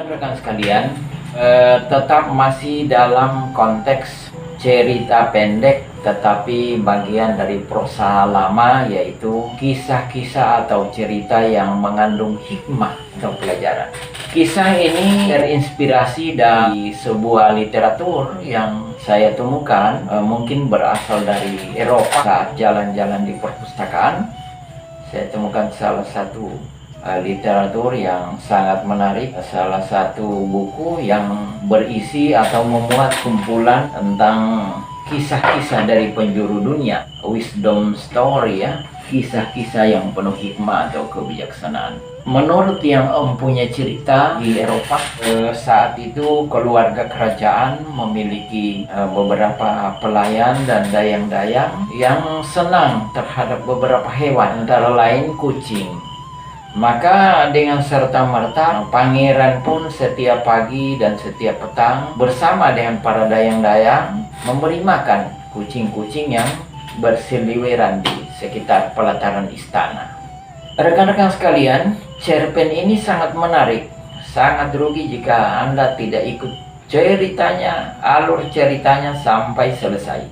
Rekan-rekan sekalian, tetap masih dalam konteks cerita pendek, tetapi bagian dari prosa lama, yaitu kisah-kisah atau cerita yang mengandung hikmah atau pelajaran. Kisah ini terinspirasi dari sebuah literatur yang saya temukan, mungkin berasal dari Eropa. Saat jalan-jalan di perpustakaan, saya temukan salah satu literatur yang sangat menarik, salah satu buku yang berisi atau memuat kumpulan tentang kisah-kisah dari penjuru dunia, wisdom story ya, kisah-kisah yang penuh hikmah atau kebijaksanaan. Menurut yang mempunyai cerita di Eropa, saat itu keluarga kerajaan memiliki beberapa pelayan dan dayang-dayang yang senang terhadap beberapa hewan, antara lain kucing. Maka dengan serta-merta pangeran pun setiap pagi dan setiap petang bersama dengan para dayang-dayang memberi makan kucing-kucing yang berseliweran di sekitar pelataran istana. Rekan-rekan sekalian, cerpen ini sangat menarik. Sangat rugi jika Anda tidak ikut ceritanya, alur ceritanya sampai selesai.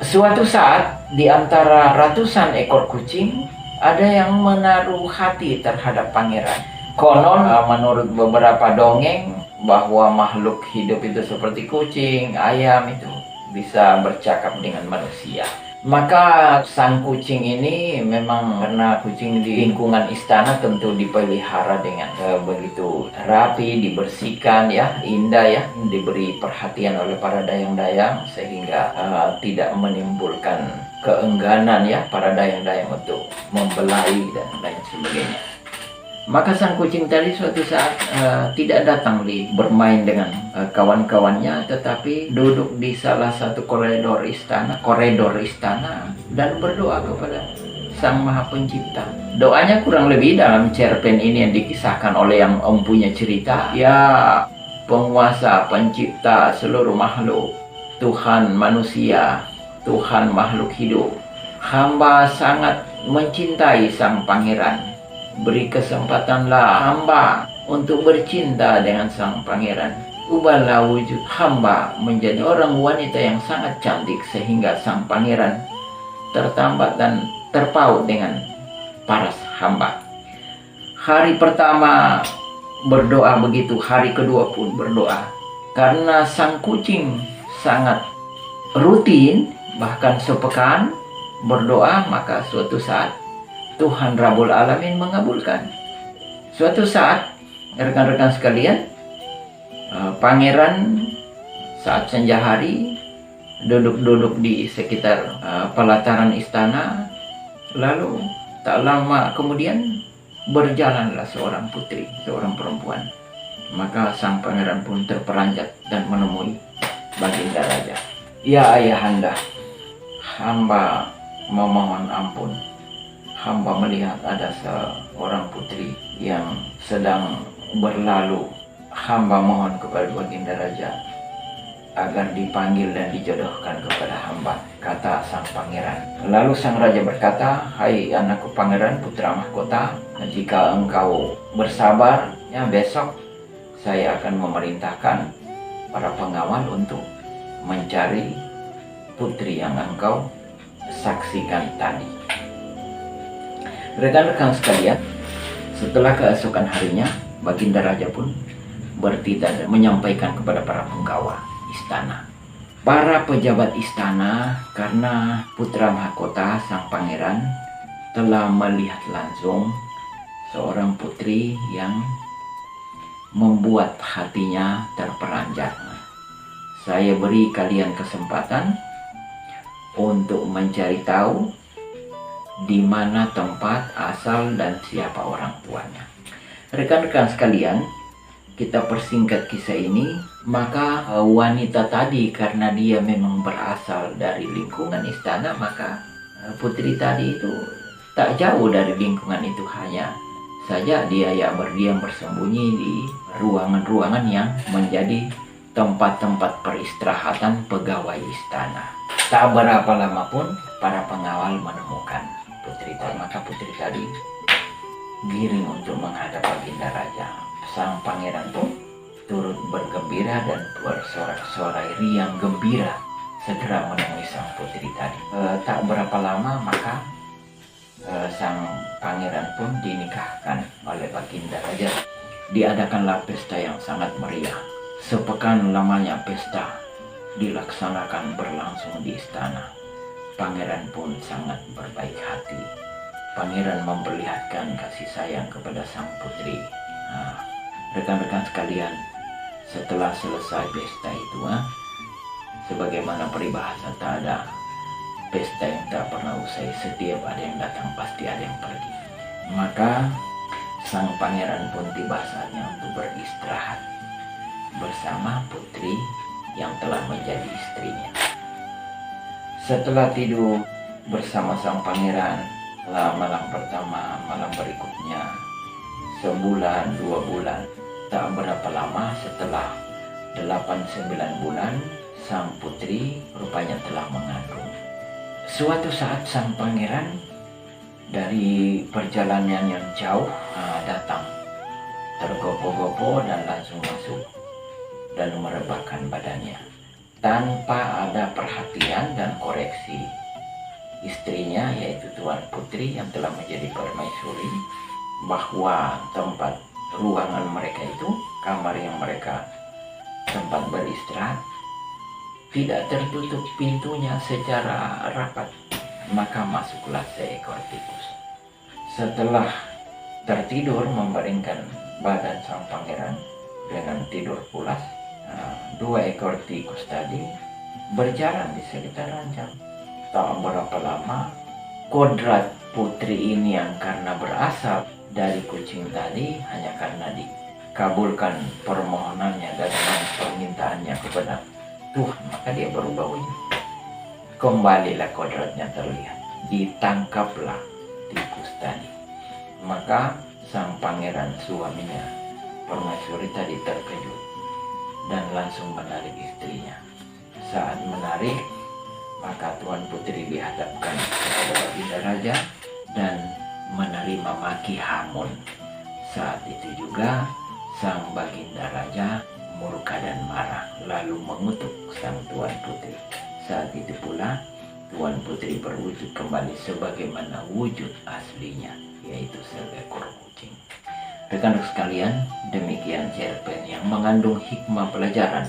Suatu saat, di antara ratusan ekor kucing, ada yang menaruh hati terhadap pangeran. Konon menurut beberapa dongeng bahwa makhluk hidup itu seperti kucing, ayam itu bisa bercakap dengan manusia. Maka sang kucing ini memang karena kucing di lingkungan istana tentu dipelihara dengan begitu rapi, dibersihkan ya, indah ya, diberi perhatian oleh para dayang-dayang sehingga tidak menimbulkan keengganan ya para dayang-dayang untuk membelai dan lain sebagainya. Maka sang kucing tadi suatu saat tidak datang bermain dengan kawan-kawannya, tetapi duduk di salah satu koridor istana dan berdoa kepada Sang Maha Pencipta. Doanya kurang lebih dalam cerpen ini yang dikisahkan oleh yang mempunyai cerita. Ya penguasa, pencipta seluruh makhluk, Tuhan manusia, Tuhan makhluk hidup, hamba sangat mencintai sang pangeran. Beri kesempatanlah hamba untuk bercinta dengan sang pangeran. Ubahlah wujud hamba menjadi orang wanita yang sangat cantik sehingga sang pangeran tertambat dan terpaut dengan paras hamba. Hari pertama berdoa begitu, hari kedua pun berdoa. Karena sang kucing sangat rutin, bahkan sepekan berdoa, maka suatu saat Tuhan Rabbul Alamin mengabulkan. Suatu saat, rekan-rekan sekalian, pangeran saat senja hari duduk-duduk di sekitar pelataran istana. Lalu tak lama kemudian berjalanlah seorang putri, seorang perempuan. Maka sang pangeran pun terperanjat dan menemui Baginda Raja. Ya ayahanda, hamba memohon ampun. Hamba melihat ada seorang putri yang sedang berlalu. Hamba mohon kepada Baginda Raja agar dipanggil dan dijodohkan kepada hamba, kata sang pangeran. Lalu sang raja berkata, hai anakku pangeran putra mahkota, jika engkau bersabar, ya besok saya akan memerintahkan para pengawal untuk mencari putri yang engkau saksikan tadi. Rekan-rekan sekalian, setelah keesokan harinya, Baginda Raja pun bertitah dan menyampaikan kepada para penggawa istana. Para pejabat istana, karena putra mahkota sang pangeran telah melihat langsung seorang putri yang membuat hatinya terperanjat. Saya beri kalian kesempatan untuk mencari tahu di mana tempat asal dan siapa orang tuanya. Rekan-rekan sekalian, kita persingkat kisah ini. Maka wanita tadi, karena dia memang berasal dari lingkungan istana, maka putri tadi itu tak jauh dari lingkungan itu, hanya saja dia ya berdiam bersembunyi di ruangan-ruangan yang menjadi tempat-tempat peristirahatan pegawai istana. Tak berapa lama pun para pengawal menemukan putri tadi. Maka putri tadi giring untuk menghadap Baginda Raja. Sang pangeran pun turut bergembira dan bersorak-sorai riang gembira segera menemui sang putri tadi. Tak berapa lama maka sang pangeran pun dinikahkan oleh Baginda Raja. Diadakanlah pesta yang sangat meriah. Sepekan lamanya pesta dilaksanakan berlangsung di istana. Pangeran pun sangat berbaik hati. Pangeran memperlihatkan kasih sayang kepada sang putri. Rekan-rekan sekalian, setelah selesai pesta itu, sebagaimana peribahasa, tak ada pesta yang tak pernah usai. Setiap ada yang datang pasti ada yang pergi. Maka sang pangeran pun tiba saatnya untuk beristirahat bersama putri yang telah menjadi istrinya. Setelah tidur bersama sang pangeran, malam pertama, malam berikutnya, sebulan, 2 bulan, tak berapa lama setelah 8-9 bulan, sang putri rupanya telah mengandung. Suatu saat sang pangeran dari perjalanan yang jauh datang, tergopoh-gopoh dan langsung masuk dan merebahkan badannya tanpa ada perhatian dan koreksi istrinya, yaitu Tuan Putri yang telah menjadi permaisuri, bahwa tempat ruangan mereka itu, kamar yang mereka tempat beristirahat, tidak tertutup pintunya secara rapat. Maka masuklah seekor tikus. Setelah tertidur membaringkan badan sang pangeran dengan tidur pulas, 2 ekor tikus tadi berjalan di sekitaran jam. Tak berapa lama, kodrat putri ini yang karena berasal dari kucing tadi, hanya karena dikabulkan permohonannya dan permintaannya kepada Tuhan, maka dia berubah wujud. Kembalilah kodratnya terlihat, ditangkaplah tikus tadi. Maka sang pangeran suaminya, permaisuri tadi, terkejut dan langsung menarik istrinya. Saat menarik, maka Tuan Putri dihadapkan kepada Baginda Raja dan menerima maki hamun. Saat itu juga sang Baginda Raja murka dan marah, lalu mengutuk sang Tuan Putri. Saat itu pula Tuan Putri berwujud kembali sebagaimana wujud aslinya, yaitu seekor kucing. Rekan-rekan sekalian, demikian cerpen yang mengandung hikmah pelajaran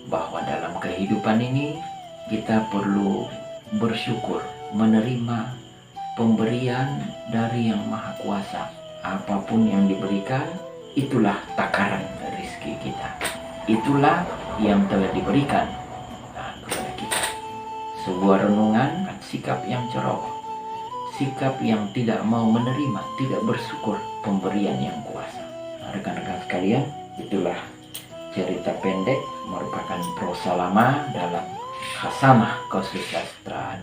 bahwa dalam kehidupan ini kita perlu bersyukur, menerima pemberian dari Yang Maha Kuasa. Apapun yang diberikan, itulah takaran rezeki kita. Itulah yang telah diberikan kepada kita. Sebuah renungan, sikap yang ceroboh, sikap yang tidak mau menerima, tidak bersyukur pemberian Yang Kuasa. Rekan-rekan sekalian, itulah cerita pendek merupakan prosa lama dalam khasamah kesusastraan.